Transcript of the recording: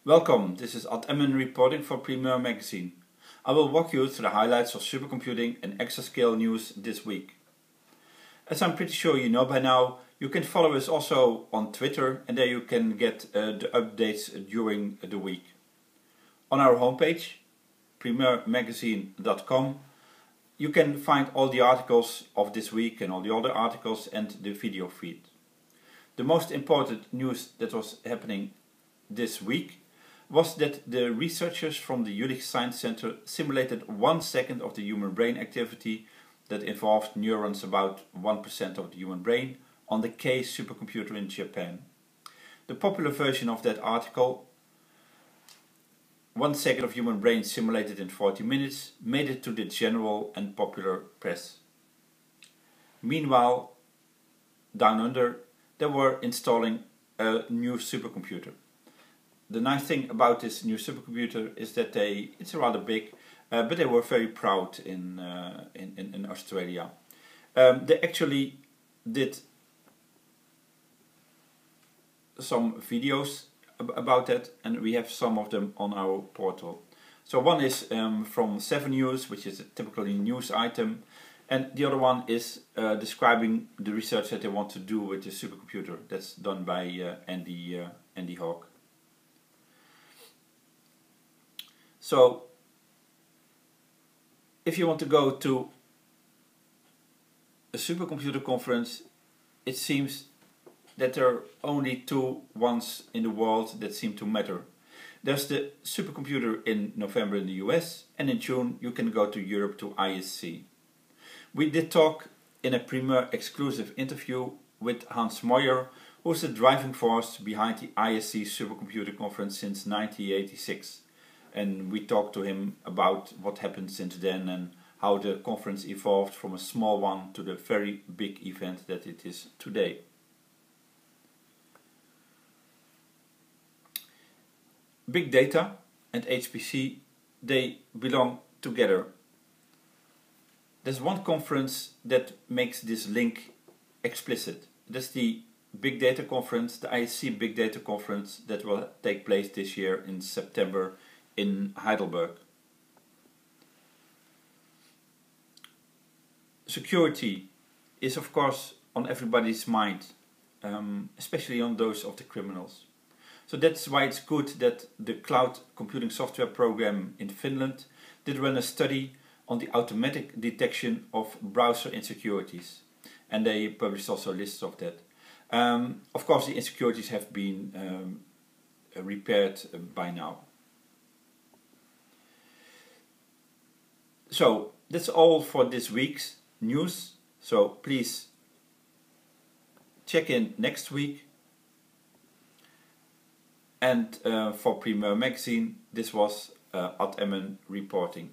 Welcome, this is Emmen reporting for Primeur magazine. I will walk you through the highlights of supercomputing and exascale news this week. As I'm pretty sure you know by now, you can follow us also on Twitter and there you can get the updates during the week. On our homepage, primeurmagazine.com, you can find all the articles of this week and all the other articles and the video feed. The most important news that was happening this week was that the researchers from the Jülich Science Center simulated 1 second of the human brain activity that involved neurons about 1% of the human brain on the K supercomputer in Japan. The popular version of that article, 1 second of human brain simulated in 40 minutes, made it to the general and popular press. Meanwhile, down under, they were installing a new supercomputer. The nice thing about this new supercomputer is that it's rather big, but they were very proud in Australia. They actually did some videos about that, and we have some of them on our portal. So one is from 7 News, which is a typically news item, and the other one is describing the research that they want to do with the supercomputer. That's done by Andy Hawk. So, if you want to go to a supercomputer conference, it seems that there are only 2 ones in the world that seem to matter. There's the supercomputer in November in the US, and in June you can go to Europe to ISC. We did talk in a Primeur exclusive interview with Hans Moyer, who's the driving force behind the ISC supercomputer conference since 1986. And we talked to him about what happened since then and how the conference evolved from a small one to the very big event that it is today. Big data and HPC, they belong together. There's one conference that makes this link explicit. That's the Big Data Conference, the ISC Big Data Conference that will take place this year in September in Heidelberg. Security is of course on everybody's mind, especially on those of the criminals. So that's why it's good that the Cloud Computing Software Program in Finland did run a study on the automatic detection of browser insecurities, and they published also lists of that. Of course the insecurities have been repaired by now. So that's all for this week's news. So please check in next week. And for Primeur magazine, this was Emmen reporting.